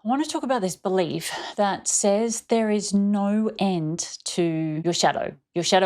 I want to talk about this belief that says there is no end to your shadow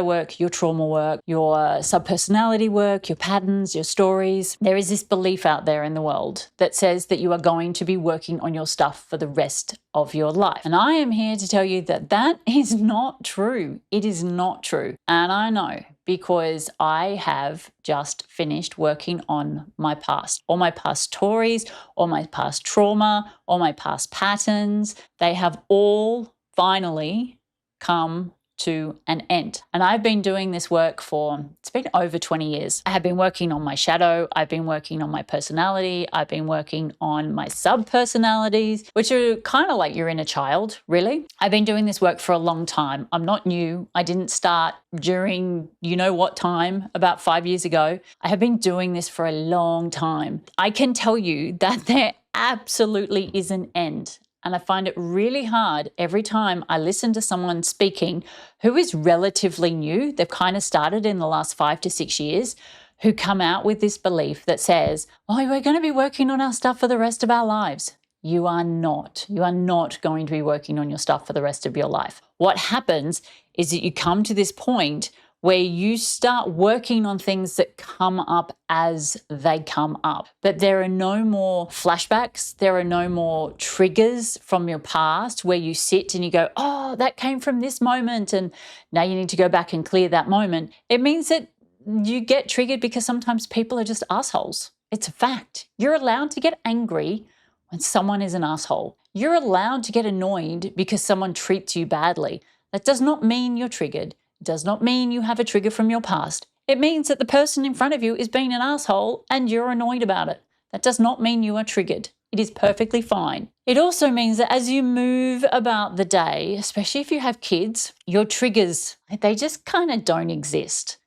work, your trauma work, your subpersonality work, your patterns, your stories. There is this belief out there in the world that says that you are going to be working on your stuff for the rest of your life. And I am here to tell you that that is not true. It is not true. And I know because I have just finished working on my past, all my past stories, all my past trauma, all my past patterns. They have all finally come to an end. And I've been doing this work it's been over 20 years. I have been working on my shadow. I've been working on my personality. I've been working on my sub-personalities, which are kind of like your inner child, really. I've been doing this work for a long time. I'm not new. I didn't start during you know what time, about 5 years ago. I have been doing this for a long time. I can tell you that there absolutely is an end. And I find it really hard every time I listen to someone speaking who is relatively new. They've kind of started in the last 5 to 6 years, who come out with this belief that says, oh, we're going to be working on our stuff for the rest of our lives. You are not. You are not going to be working on your stuff for the rest of your life. What happens is that you come to this point where you start working on things that come up as they come up. But there are no more flashbacks. There are no more triggers from your past where you sit and you go, oh, that came from this moment, and now you need to go back and clear that moment. It means that you get triggered because sometimes people are just assholes. It's a fact. You're allowed to get angry when someone is an asshole. You're allowed to get annoyed because someone treats you badly. That does not mean you're triggered. Does not mean you have a trigger from your past. It means that the person in front of you is being an asshole and you're annoyed about it. That does not mean you are triggered. It is perfectly fine. It also means that as you move about the day, especially if you have kids, your triggers, they just kind of don't exist.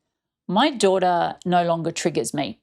My daughter no longer triggers me.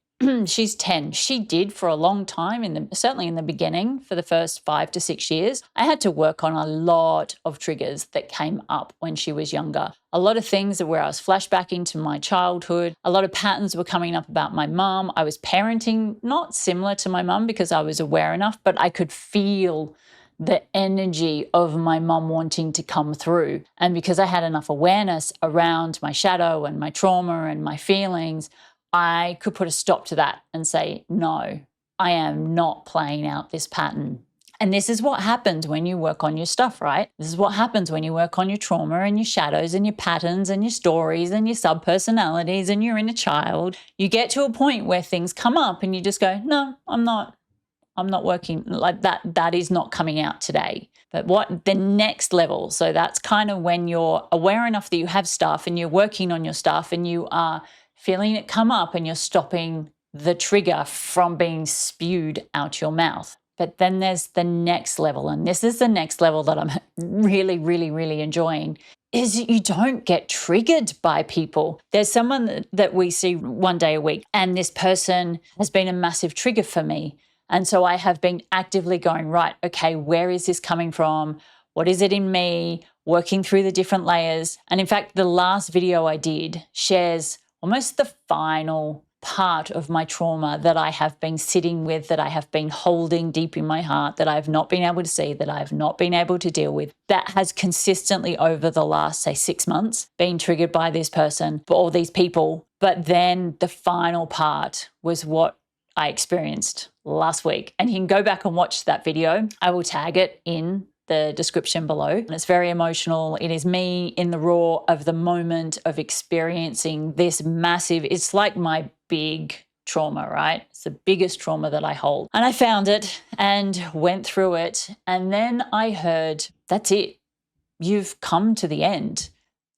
She's 10. She did for a long time, certainly in the beginning, for the first 5 to 6 years. I had to work on a lot of triggers that came up when she was younger. A lot of things where I was flashbacking to my childhood. A lot of patterns were coming up about my mum. I was parenting not similar to my mum because I was aware enough, but I could feel the energy of my mum wanting to come through. And because I had enough awareness around my shadow and my trauma and my feelings, I could put a stop to that and say, no, I am not playing out this pattern. And this is what happens when you work on your stuff, right? This is what happens when you work on your trauma and your shadows and your patterns and your stories and your sub-personalities and your inner child. You get to a point where things come up and you just go, no, I'm not working like that. That is not coming out today. But what the next level, so that's kind of when you're aware enough that you have stuff and you're working on your stuff and you are feeling it come up and you're stopping the trigger from being spewed out your mouth. But then there's the next level, and this is the next level that I'm really, really, really enjoying, is you don't get triggered by people. There's someone that we see one day a week, and this person has been a massive trigger for me. And so I have been actively going, right, okay, where is this coming from? What is it in me? Working through the different layers. And in fact, the last video I did shares almost the final part of my trauma that I have been sitting with, that I have been holding deep in my heart, that I have not been able to see, that I have not been able to deal with, that has consistently over the last, say, 6 months been triggered by this person or these people. But then the final part was what I experienced last week. And you can go back and watch that video. I will tag it in the description below. And it's very emotional. It is me in the raw of the moment of experiencing this massive, it's like my big trauma, right? It's the biggest trauma that I hold. And I found it and went through it. And then I heard, that's it. You've come to the end.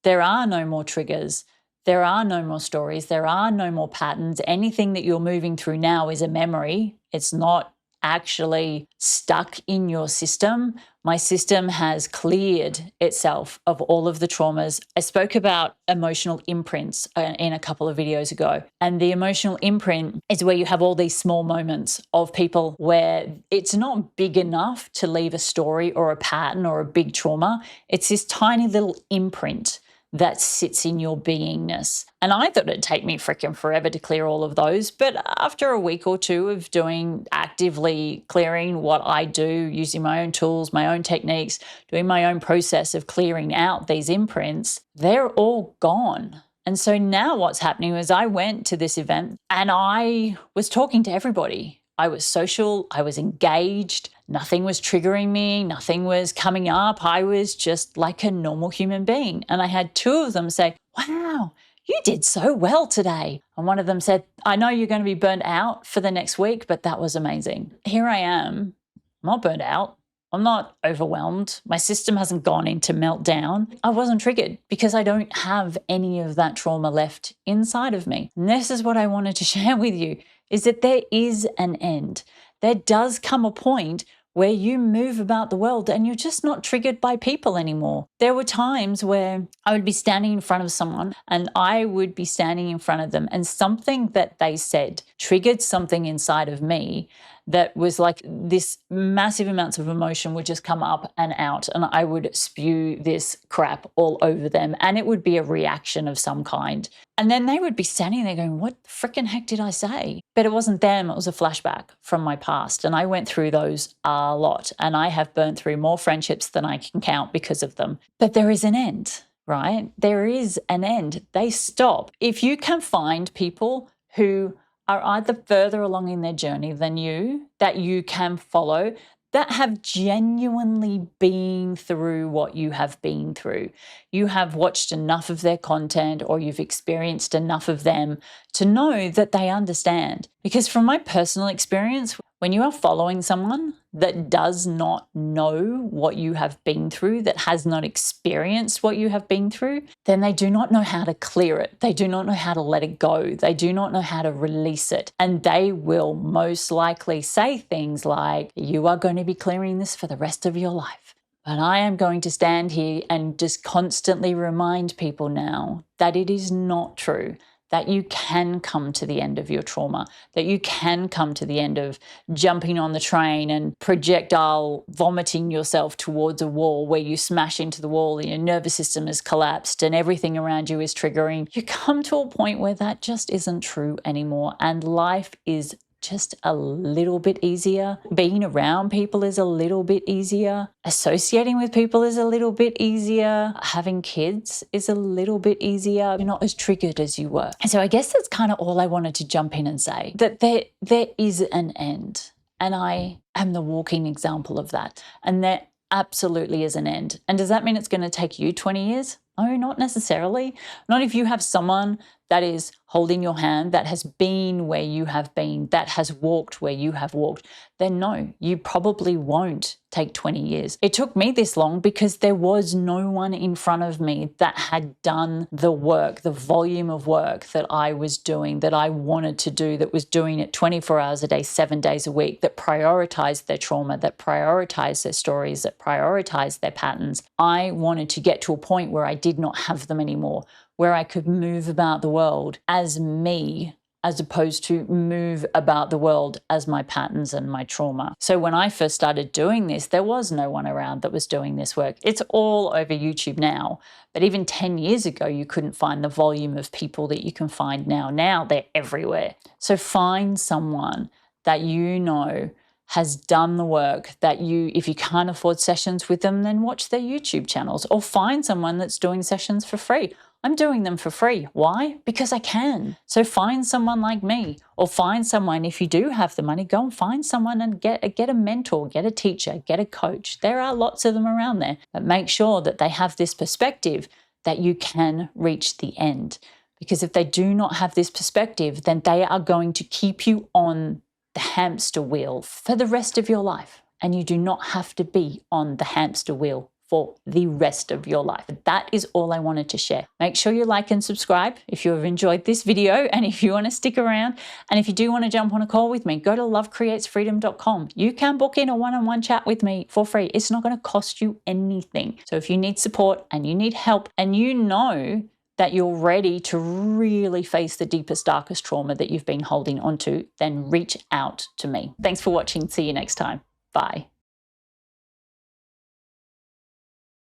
There are no more triggers. There are no more stories. There are no more patterns. Anything that you're moving through now is a memory. It's not actually stuck in your system. My system has cleared itself of all of the traumas. I spoke about emotional imprints in a couple of videos ago. And the emotional imprint is where you have all these small moments of people where it's not big enough to leave a story or a pattern or a big trauma. It's this tiny little imprint that sits in your beingness. And I thought it'd take me freaking forever to clear all of those. But after a week or two of doing actively clearing what I do, using my own tools, my own techniques, doing my own process of clearing out these imprints, they're all gone. And so now what's happening is I went to this event and I was talking to everybody. I was social, I was engaged, nothing was triggering me, nothing was coming up. I was just like a normal human being. And I had two of them say, "Wow, you did so well today." And one of them said, "I know you're going to be burnt out for the next week, but that was amazing." Here I am, I'm not burnt out. I'm not overwhelmed. My system hasn't gone into meltdown. I wasn't triggered because I don't have any of that trauma left inside of me. And this is what I wanted to share with you, is that there is an end. There does come a point where you move about the world and you're just not triggered by people anymore. There were times where I would be standing in front of someone and I would be standing in front of them and something that they said triggered something inside of me that was like this massive amounts of emotion would just come up and out, and I would spew this crap all over them, and it would be a reaction of some kind. And then they would be standing there going, "What the freaking heck did I say?" But it wasn't them, it was a flashback from my past. And I went through those a lot, and I have burned through more friendships than I can count because of them. But there is an end, right? There is an end. They stop. If you can find people who are either further along in their journey than you, that you can follow, that have genuinely been through what you have been through. You have watched enough of their content or you've experienced enough of them to know that they understand. Because from my personal experience, when you are following someone that does not know what you have been through, that has not experienced what you have been through, then they do not know how to clear it. They do not know how to let it go. They do not know how to release it. And they will most likely say things like, "You are going to be clearing this for the rest of your life." But I am going to stand here and just constantly remind people now that it is not true, that you can come to the end of your trauma, that you can come to the end of jumping on the train and projectile vomiting yourself towards a wall where you smash into the wall and your nervous system is collapsed and everything around you is triggering. You come to a point where that just isn't true anymore, and life is just a little bit easier. Being around people is a little bit easier. Associating with people is a little bit easier. Having kids is a little bit easier. You're not as triggered as you were. And so I guess that's kind of all I wanted to jump in and say, that there is an end. And I am the walking example of that. And there absolutely is an end. And does that mean it's going to take you 20 years? No, not necessarily. Not if you have someone that is holding your hand, that has been where you have been, that has walked where you have walked, then no, you probably won't take 20 years. It took me this long because there was no one in front of me that had done the work, the volume of work that I was doing, that I wanted to do, that was doing it 24 hours a day, 7 days a week, that prioritized their trauma, that prioritized their stories, that prioritized their patterns. I wanted to get to a point where I did not have them anymore, where I could move about the world as me, as opposed to move about the world as my patterns and my trauma. So when I first started doing this, there was no one around that was doing this work. It's all over YouTube now. But even 10 years ago, you couldn't find the volume of people that you can find now. Now they're everywhere. So find someone that you know has done the work, that you, if you can't afford sessions with them, then watch their YouTube channels or find someone that's doing sessions for free. I'm doing them for free. Why? Because I can. So find someone like me, or find someone, if you do have the money, go and find someone and get a mentor, get a teacher, get a coach. There are lots of them around there, but make sure that they have this perspective that you can reach the end. Because if they do not have this perspective, then they are going to keep you on the hamster wheel for the rest of your life. And you do not have to be on the hamster wheel for the rest of your life. That is all I wanted to share. Make sure you like and subscribe if you have enjoyed this video, and if you want to stick around, and if you do want to jump on a call with me, go to lovecreatesfreedom.com. You can book in a one-on-one chat with me for free. It's not going to cost you anything. So if you need support and you need help and you know that you're ready to really face the deepest, darkest trauma that you've been holding onto, then reach out to me. Thanks for watching. See you next time. Bye.